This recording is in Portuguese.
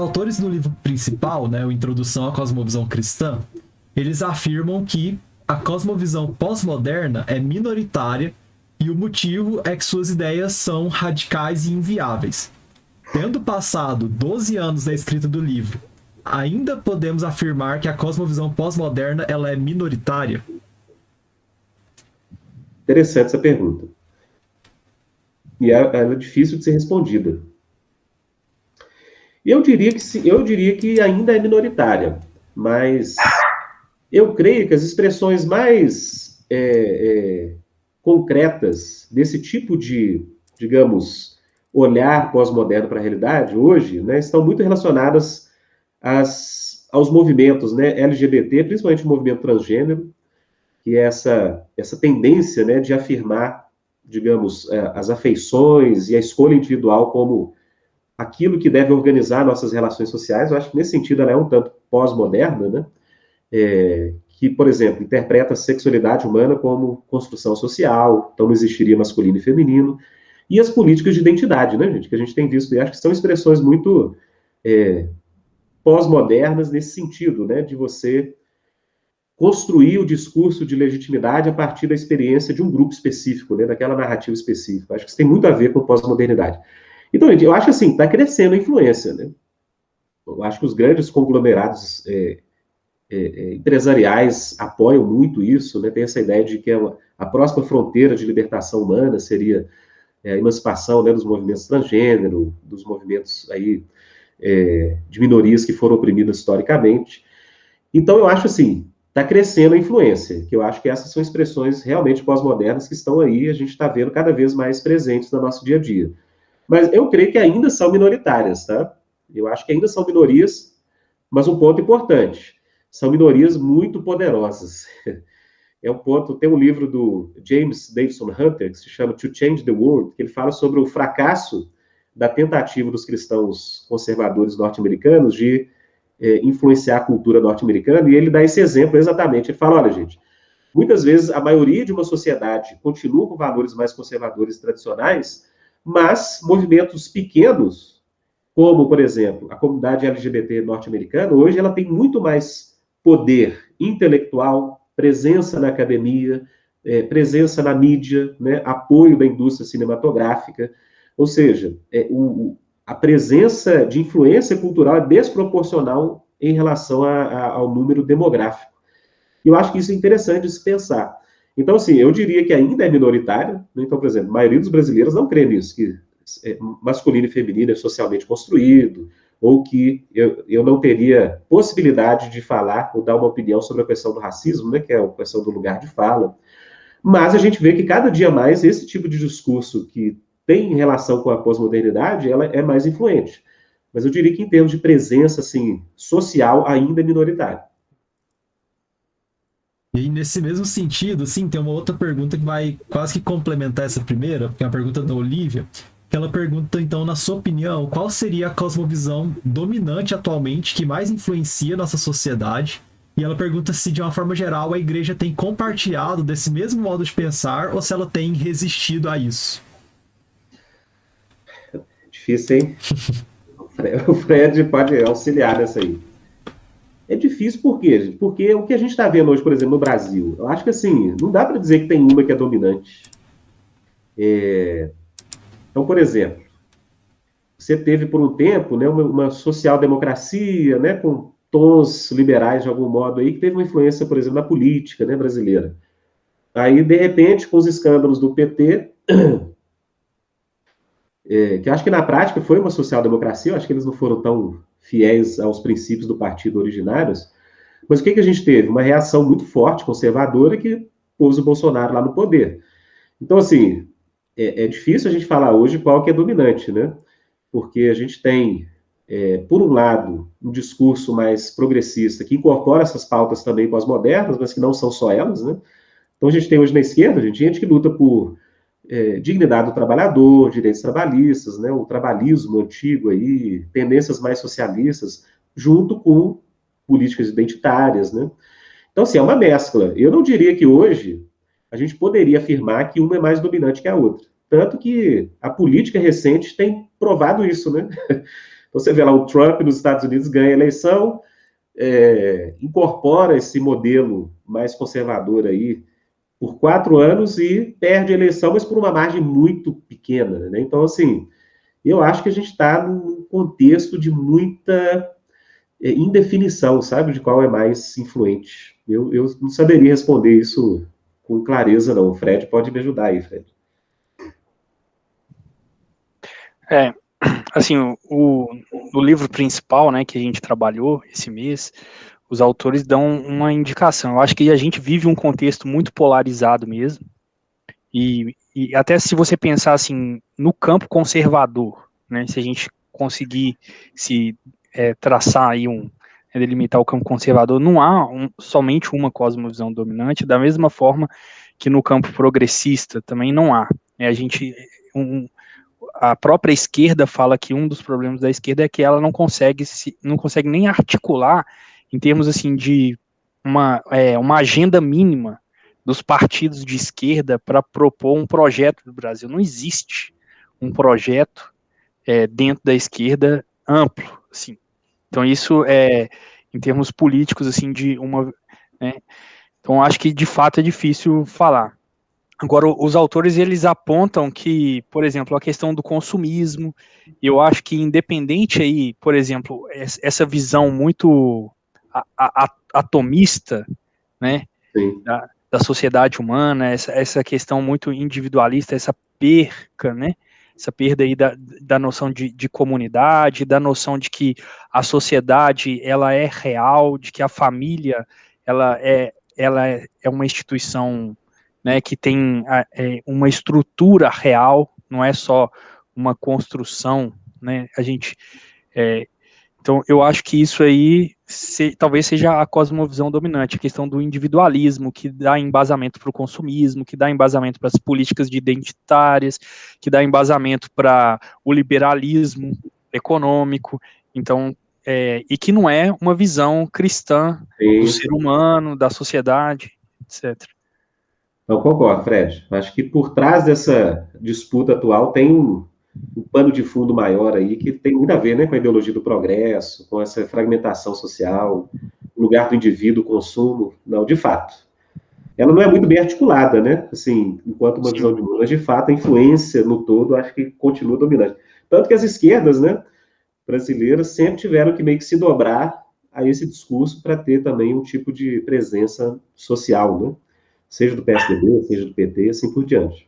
autores do livro principal, né, o Introdução à Cosmovisão Cristã, eles afirmam que a cosmovisão pós-moderna é minoritária e o motivo é que suas ideias são radicais e inviáveis. Tendo passado 12 anos da escrita do livro, ainda podemos afirmar que a cosmovisão pós-moderna ela é minoritária? Interessante essa pergunta. E ela é difícil de ser respondida. Eu diria que ainda é minoritária, mas eu creio que as expressões mais concretas desse tipo de, digamos, olhar pós-moderno para a realidade hoje, né, estão muito relacionadas aos movimentos, né, LGBT, principalmente o movimento transgênero, que é essa tendência, né, de afirmar, digamos, as afeições e a escolha individual como aquilo que deve organizar nossas relações sociais. Eu acho que nesse sentido ela é um tanto pós-moderna, né? Que, por exemplo, interpreta a sexualidade humana como construção social, então não existiria masculino e feminino, e as políticas de identidade, né, gente, que a gente tem visto, e acho que são expressões muito pós-modernas nesse sentido, né, de você construir o discurso de legitimidade a partir da experiência de um grupo específico, né, daquela narrativa específica. Acho que isso tem muito a ver com pós-modernidade. Então, gente, eu acho assim, está crescendo a influência, né? Eu acho que os grandes conglomerados empresariais apoiam muito isso, né? Tem essa ideia de que a próxima fronteira de libertação humana seria a emancipação, né, dos movimentos transgênero, dos movimentos aí, de minorias que foram oprimidas historicamente. Então, eu acho assim, está crescendo a influência, que eu acho que essas são expressões realmente pós-modernas que estão aí, a gente está vendo cada vez mais presentes no nosso dia a dia. Mas eu creio que ainda são minoritárias, tá? Eu acho que ainda são minorias, mas um ponto importante, são minorias muito poderosas. É um ponto, tem um livro do James Davison Hunter, que se chama To Change the World, que ele fala sobre o fracasso da tentativa dos cristãos conservadores norte-americanos de influenciar a cultura norte-americana, e ele dá esse exemplo exatamente. Ele fala, olha, gente, muitas vezes a maioria de uma sociedade continua com valores mais conservadores tradicionais, mas movimentos pequenos, como, por exemplo, a comunidade LGBT norte-americana, hoje ela tem muito mais poder intelectual, presença na academia, presença na mídia, né, apoio da indústria cinematográfica, ou seja, a presença de influência cultural é desproporcional em relação ao número demográfico. E eu acho que isso é interessante de se pensar. Então, assim, eu diria que ainda é minoritário, né? Então, por exemplo, a maioria dos brasileiros não crê nisso, que masculino e feminino é socialmente construído, ou que eu não teria possibilidade de falar ou dar uma opinião sobre a questão do racismo, né, que é a questão do lugar de fala. Mas a gente vê que cada dia mais esse tipo de discurso que tem relação com a pós-modernidade, ela é mais influente. Mas eu diria que em termos de presença assim, social, ainda é minoritário. E nesse mesmo sentido, sim, tem uma outra pergunta que vai quase que complementar essa primeira, que é a pergunta da Olivia, que ela pergunta, então, na sua opinião, qual seria a cosmovisão dominante atualmente que mais influencia nossa sociedade? E ela pergunta se, de uma forma geral, a igreja tem compartilhado desse mesmo modo de pensar ou se ela tem resistido a isso. Difícil, hein? O Fred pode auxiliar nessa aí. É difícil por quê? Porque o que a gente está vendo hoje, por exemplo, no Brasil, eu acho que assim, não dá para dizer que tem uma que é dominante. Então, por exemplo, você teve por um tempo, né, uma social-democracia, né, com tons liberais de algum modo aí, que teve uma influência, por exemplo, na política, né, brasileira. Aí, de repente, com os escândalos do PT, que eu acho que na prática foi uma social-democracia, eu acho que eles não foram tão fiéis aos princípios do partido originários, mas o que a gente teve? Uma reação muito forte, conservadora, que pôs o Bolsonaro lá no poder. Então, assim, é difícil a gente falar hoje qual que é dominante, né? Porque a gente tem, por um lado, um discurso mais progressista que incorpora essas pautas também pós-modernas, mas que não são só elas, né? Então a gente tem hoje na esquerda, gente que luta por dignidade do trabalhador, direitos trabalhistas, né? O trabalhismo antigo aí, tendências mais socialistas, junto com políticas identitárias, né? Então, assim, é uma mescla. Eu não diria que hoje a gente poderia afirmar que uma é mais dominante que a outra. Tanto que a política recente tem provado isso, né? Então você vê lá o Trump nos Estados Unidos ganha a eleição, incorpora esse modelo mais conservador aí por 4 anos e perde a eleição, mas por uma margem muito pequena, né? Então, assim, eu acho que a gente está num contexto de muita indefinição, sabe, de qual é mais influente. Eu não saberia responder isso com clareza, não. O Fred pode me ajudar aí, Fred. Assim, o livro principal, né, que a gente trabalhou esse mês, os autores dão uma indicação. Eu acho que a gente vive um contexto muito polarizado mesmo, e até se você pensar assim, no campo conservador, né, se a gente conseguir se traçar aí delimitar o campo conservador, não há somente uma cosmovisão dominante, da mesma forma que no campo progressista também não há. A própria esquerda fala que um dos problemas da esquerda é que ela não consegue nem articular em termos assim de uma agenda mínima dos partidos de esquerda para propor um projeto do Brasil. Não existe um projeto dentro da esquerda amplo, assim. Então isso em termos políticos assim né? Então acho que de fato é difícil falar. Agora, os autores, eles apontam que, por exemplo, a questão do consumismo, eu acho que independente aí, por exemplo, essa visão muito atomista, né, Sim. da sociedade humana, essa questão muito individualista, essa perca, né, essa perda aí da noção de comunidade, da noção de que a sociedade, ela é real, de que a família, ela é uma instituição, né, que tem uma estrutura real, não é só uma construção, né, então eu acho que isso aí talvez seja a cosmovisão dominante, a questão do individualismo, que dá embasamento para o consumismo, que dá embasamento para as políticas identitárias, que dá embasamento para o liberalismo econômico, então, e que não é uma visão cristã do Sim. ser humano, da sociedade, etc. Não concordo, Fred. Acho que por trás dessa disputa atual tem um pano de fundo maior aí que tem muito a ver, né, com a ideologia do progresso, com essa fragmentação social, o lugar do indivíduo, o consumo. Não, de fato. Ela não é muito bem articulada, né? Assim, enquanto uma Sim. visão de mundo, mas de fato a influência no todo acho que continua dominante. Tanto que as esquerdas, né, brasileiras sempre tiveram que meio que se dobrar a esse discurso para ter também um tipo de presença social, né? Seja do PSDB, seja do PT, assim por diante.